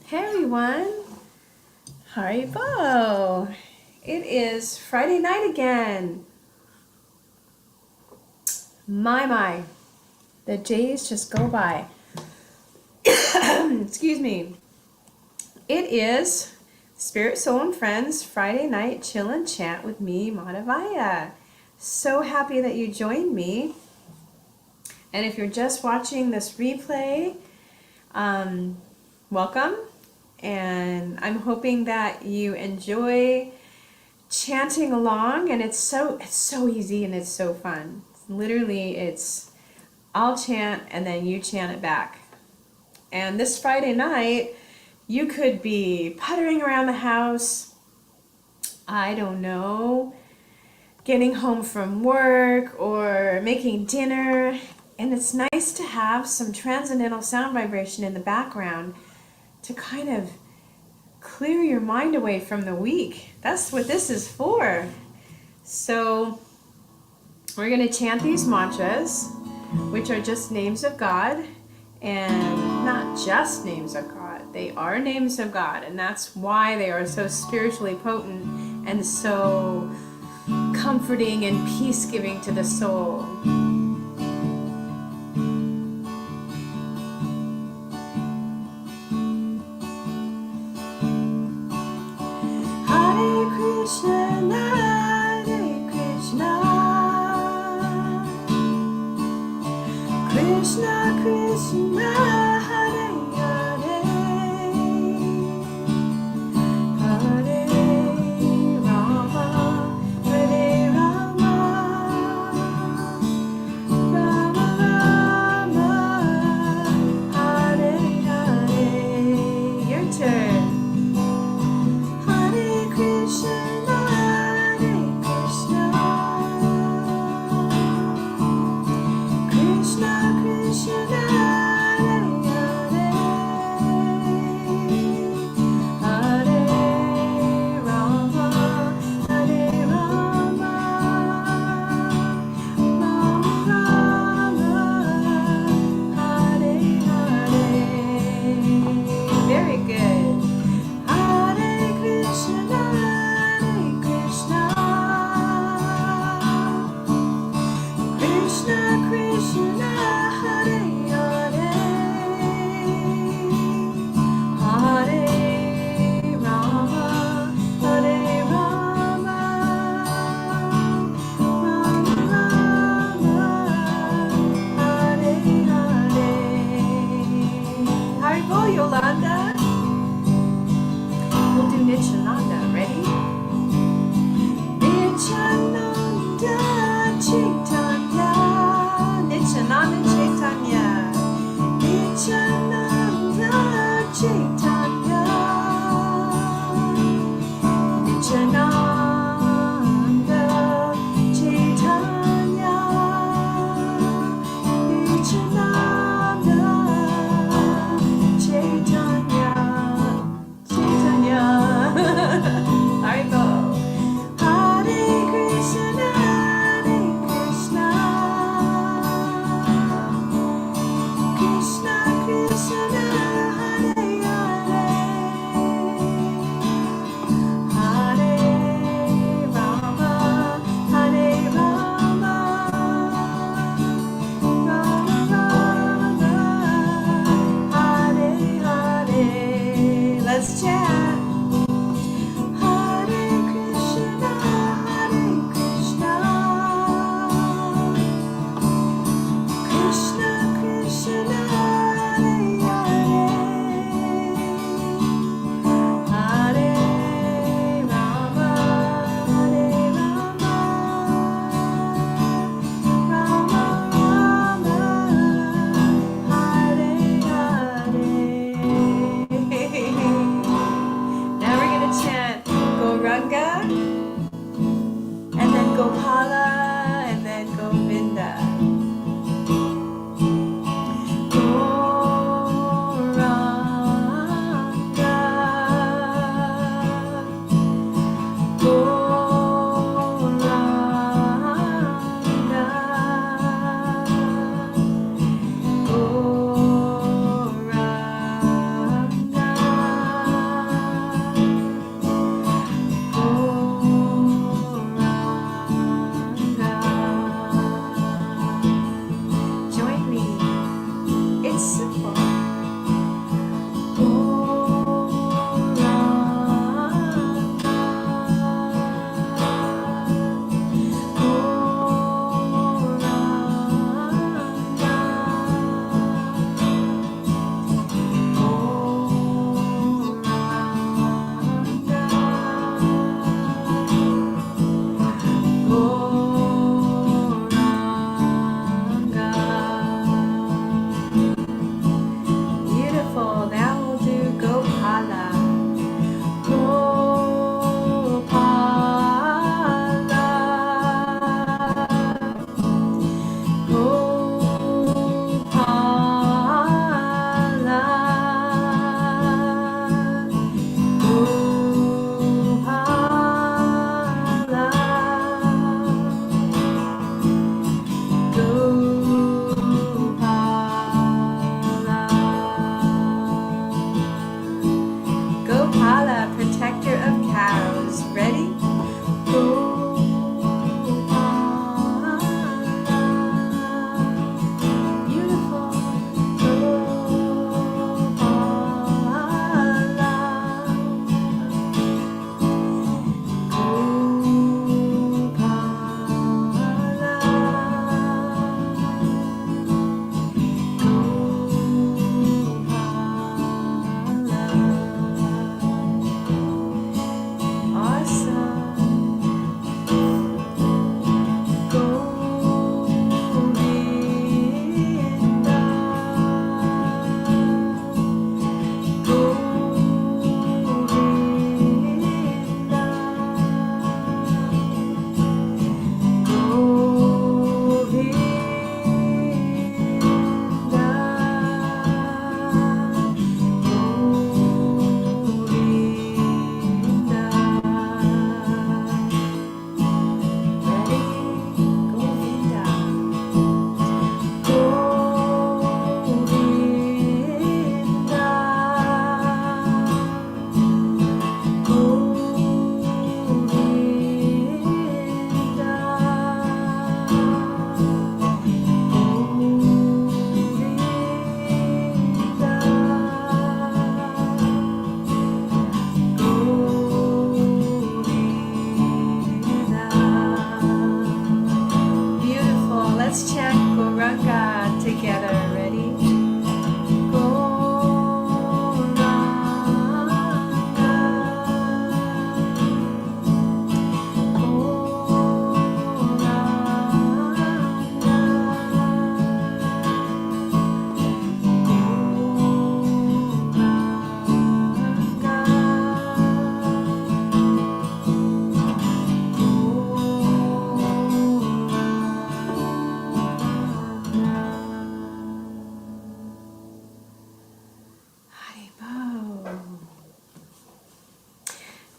Hey everyone, Haribo. It is Friday night again. My, the days just go by. Excuse me. It is Spirit, Soul, and Friends Friday night chill and chant with me, Madhavaya. So happy that you joined me. And if you're just watching this replay, welcome. And I'm hoping that you enjoy chanting along, and it's so easy and it's so fun. Literally, I'll chant and then you chant it back. And this Friday night, you could be puttering around the house, I don't know, getting home from work or making dinner, and it's nice to have some transcendental sound vibration in the background to kind of clear your mind away from the week. That's what this is for. So we're going to chant these mantras, which are just names of God, and not just names of God. They are names of God, and that's why they are so spiritually potent and so comforting and peace-giving to the soul. Krishna, Krishna, Hare Hare, Hare Rama, Hare Rama, Rama Rama, Hare Hare. Your turn. Hare Krishna, Hare Krishna, Krishna Krishna, Hare Hare,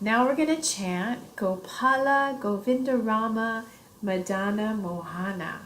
Now we're going to chant Gopala Govinda Rama Madana Mohana.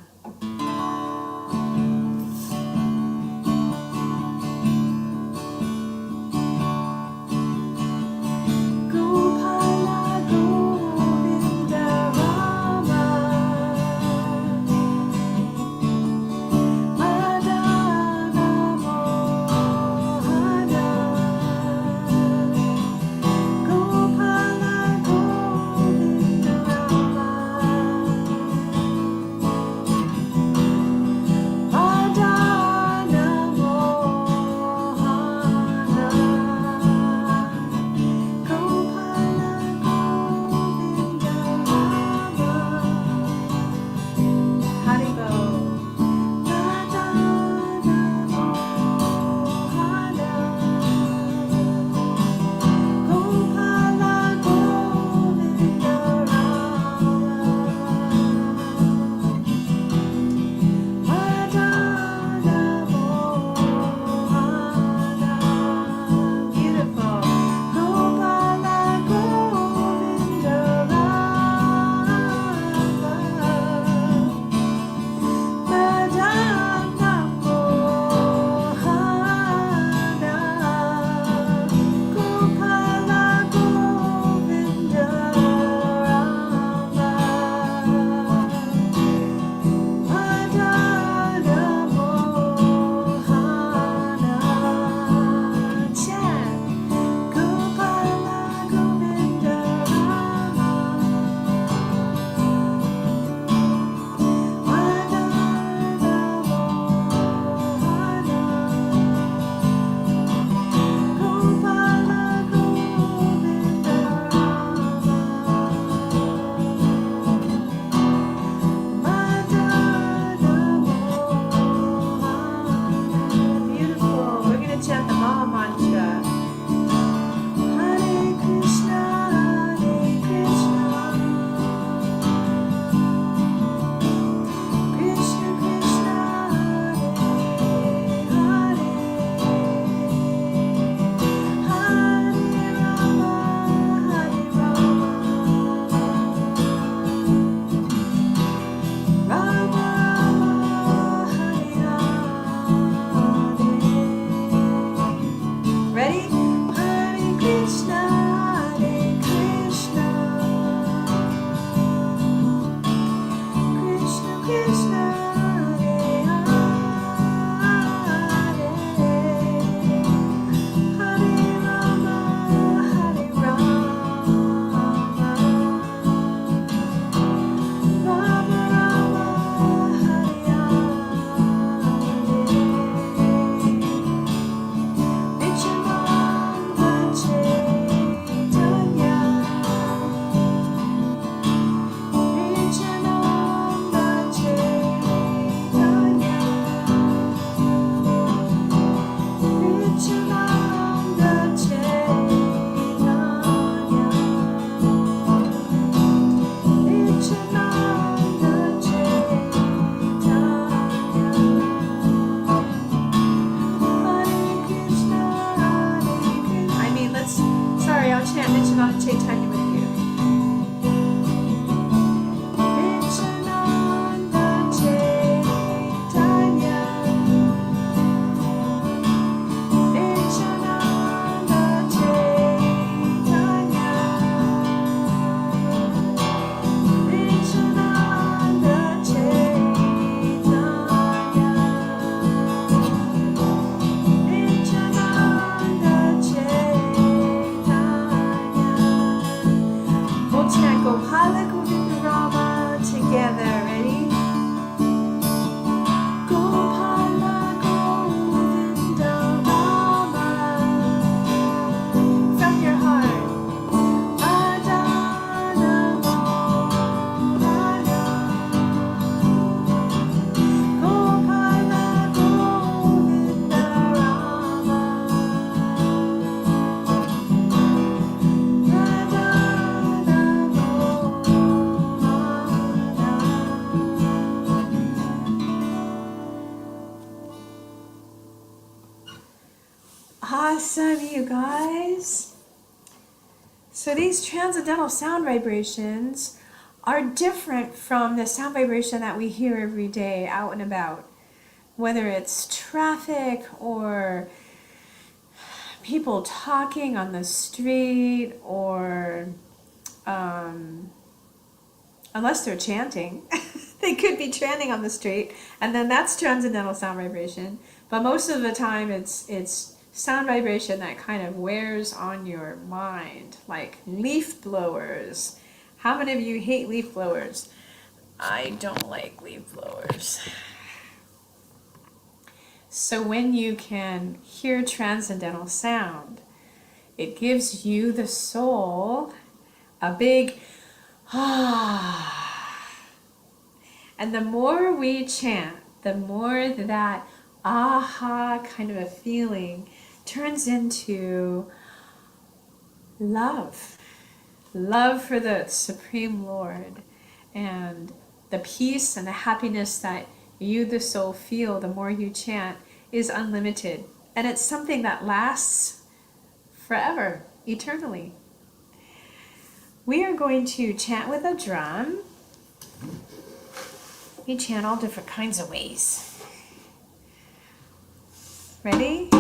So these transcendental sound vibrations are different from the sound vibration that we hear every day out and about, whether it's traffic or people talking on the street, or unless they're chanting. They could be chanting on the street, and then that's transcendental sound vibration. But most of the time it's sound vibration that kind of wears on your mind, like leaf blowers. How many of you hate leaf blowers? I don't like leaf blowers. So when you can hear transcendental sound, it gives you, the soul, a big ah. And the more we chant, the more that aha kind of a feeling turns into love. Love for the Supreme Lord. And the peace and the happiness that you, the soul, feel the more you chant is unlimited. And it's something that lasts forever, eternally. We are going to chant with a drum. We chant all different kinds of ways. Ready?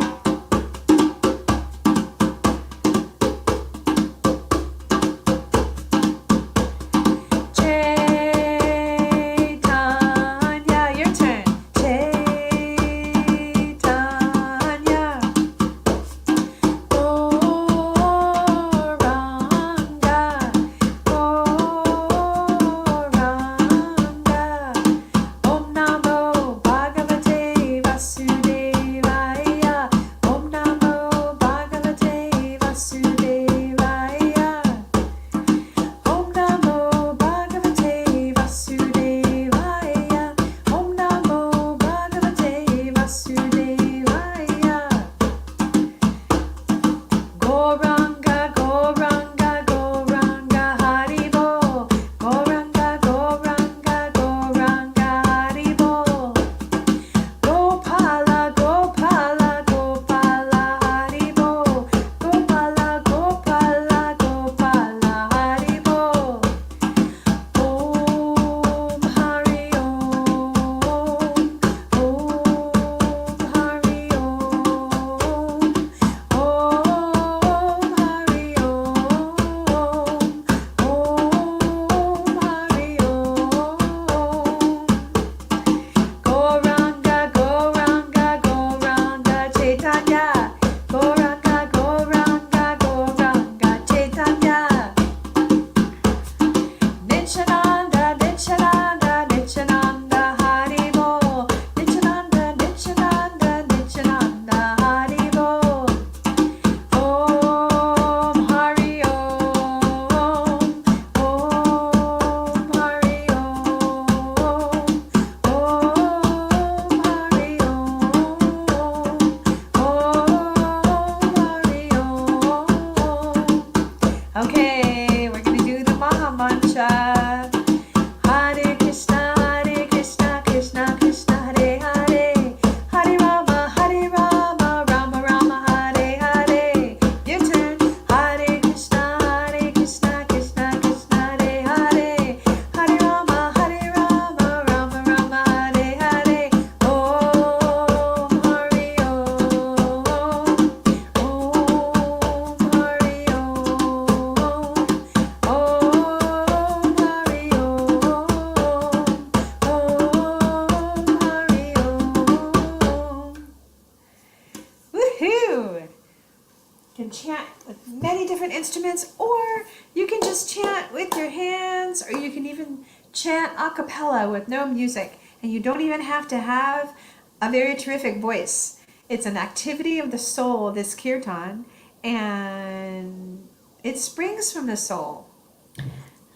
Instruments, or you can just chant with your hands, or you can even chant a cappella with no music, and you don't even have to have a very terrific voice. It's an activity of the soul, this kirtan, and it springs from the soul.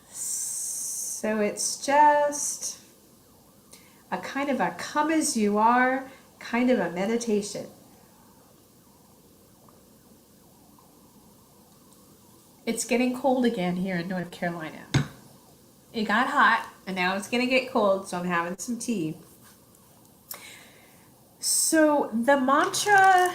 So it's just a kind of a come as you are kind of a meditation. It's getting cold again here in North Carolina. It got hot, and now it's going to get cold, so I'm having some tea. So the mantra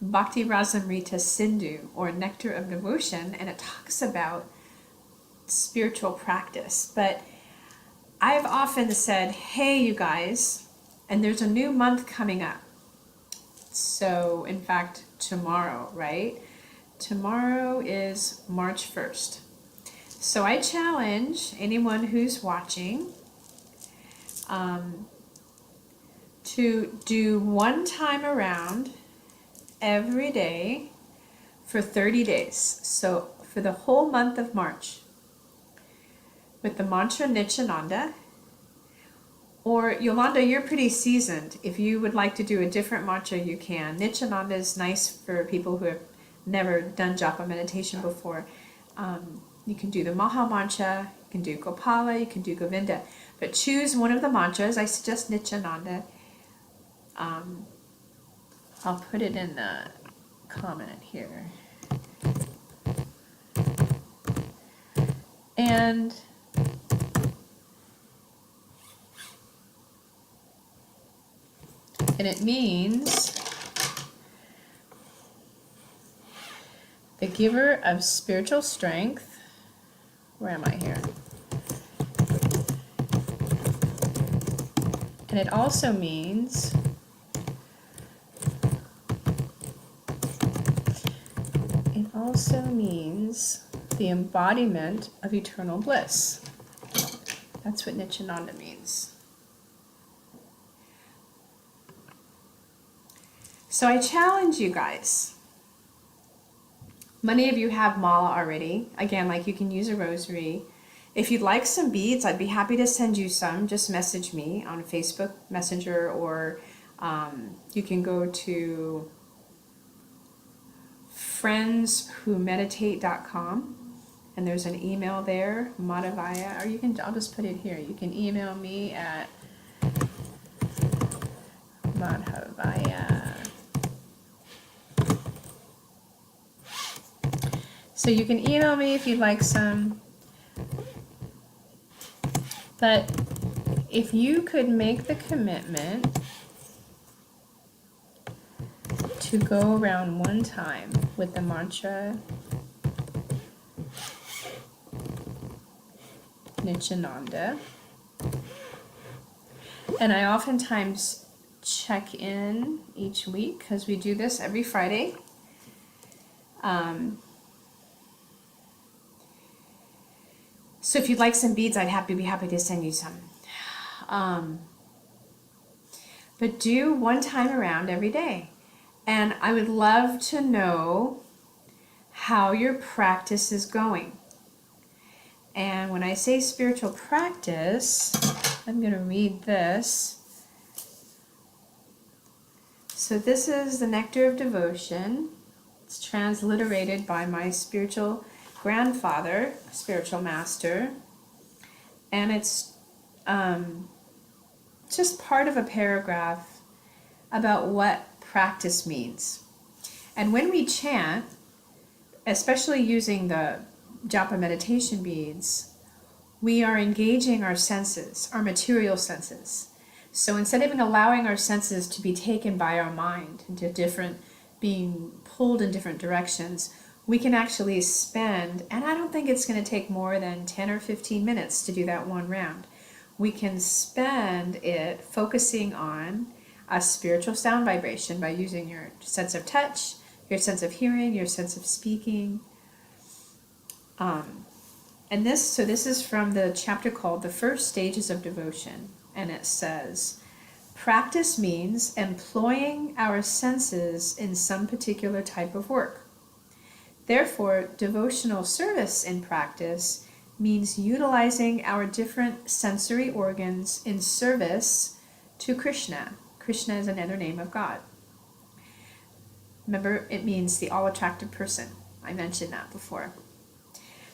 Bhakti Rasamrita Sindhu, or Nectar of Devotion, and it talks about spiritual practice. But I've often said, hey, you guys, and there's a new month coming up. So, in fact, tomorrow, right? Tomorrow is March 1st. So I challenge anyone who's watching to do one time around every day for 30 days. So for the whole month of March, with the mantra Nityananda. Or Yolanda, you're pretty seasoned. If you would like to do a different mantra, you can. Nityananda is nice for people who have never done Japa meditation before. You can do the Maha Mantra, you can do Gopala, you can do Govinda. But choose one of the mantras. I suggest Nityananda. I'll put it in the comment here. And it means the giver of spiritual strength. Where am I here? And it also means the embodiment of eternal bliss. That's what Nityananda means. So I challenge you guys. Many of you have mala already. Again, like you can use a rosary. If you'd like some beads, I'd be happy to send you some. Just message me on Facebook Messenger, or you can go to friendswhomeditate.com, and there's an email there, Madhavaya, or you can, I'll just put it here. You can email me at Madhavaya. So you can email me if you'd like some. But if you could make the commitment to go around one time with the mantra Nityananda, and I oftentimes check in each week because we do this every Friday. So if you'd like some beads, I'd be happy to send you some. But do one time around every day. And I would love to know how your practice is going. And when I say spiritual practice, I'm going to read this. So this is the Nectar of Devotion. It's transliterated by my spiritual grandfather, spiritual master. And it's just part of a paragraph about what practice means. And when we chant, especially using the Japa meditation beads, we are engaging our senses, our material senses. So instead of allowing our senses to be taken by our mind into being pulled in different directions, we can actually spend, and I don't think it's going to take more than 10 or 15 minutes to do that one round. We can spend it focusing on a spiritual sound vibration by using your sense of touch, your sense of hearing, your sense of speaking. And this is from the chapter called The First Stages of Devotion. And it says, practice means employing our senses in some particular type of work. Therefore, devotional service in practice means utilizing our different sensory organs in service to Krishna. Krishna is another name of God. Remember, it means the all-attractive person. I mentioned that before.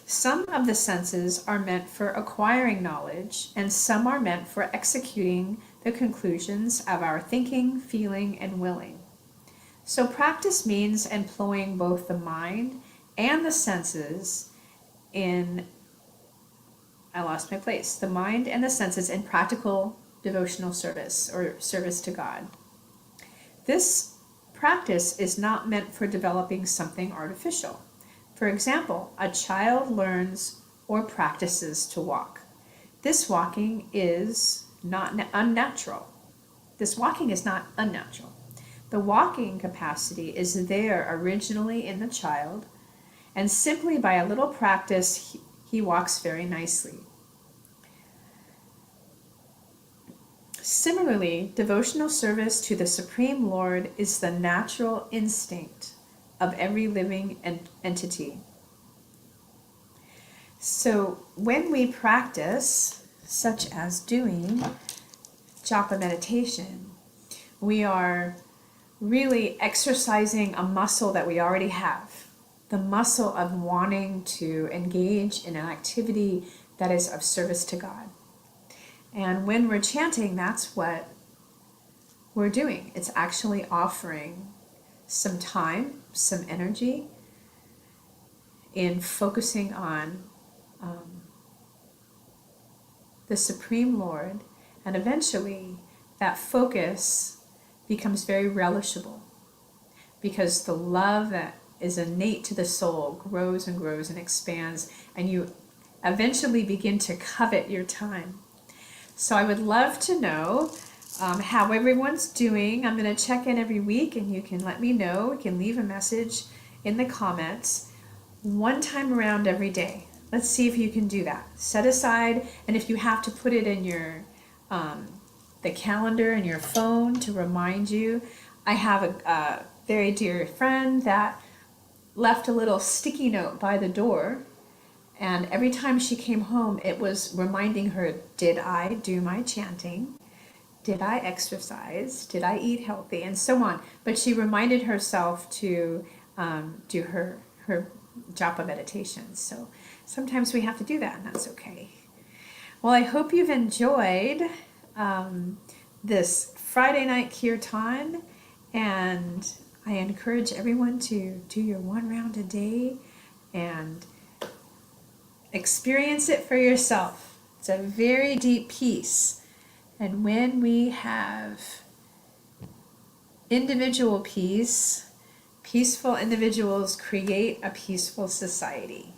Some of the senses are meant for acquiring knowledge, and some are meant for executing the conclusions of our thinking, feeling, and willing. So practice means employing both the mind and the senses in, the mind and the senses in practical devotional service or service to God. This practice is not meant for developing something artificial. For example, a child learns or practices to walk. This walking is not unnatural. This walking is not unnatural. The walking capacity is there originally in the child, and simply by a little practice, he walks very nicely. Similarly, devotional service to the Supreme Lord is the natural instinct of every living entity. So when we practice, such as doing Japa meditation, we are really exercising a muscle that we already have, the muscle of wanting to engage in an activity that is of service to God. And when we're chanting, that's what we're doing. It's actually offering some time, some energy in focusing on the Supreme Lord, and eventually that focus becomes very relishable because the love that is innate to the soul grows and grows and expands, and you eventually begin to covet your time. So I would love to know how everyone's doing. I'm going to check in every week, and you can let me know. You can leave a message in the comments one time around every day. Let's see if you can do that. Set aside, and if you have to put it in your the calendar in your phone to remind you. I have a very dear friend that left a little sticky note by the door, and every time she came home, it was reminding her, did I do my chanting? Did I exercise? Did I eat healthy? And so on. But she reminded herself to do her Japa meditation. So sometimes we have to do that, and that's okay. Well, I hope you've enjoyed this Friday night kirtan, and I encourage everyone to do your one round a day and experience it for yourself. It's a very deep peace. And when we have individual peace, peaceful individuals create a peaceful society.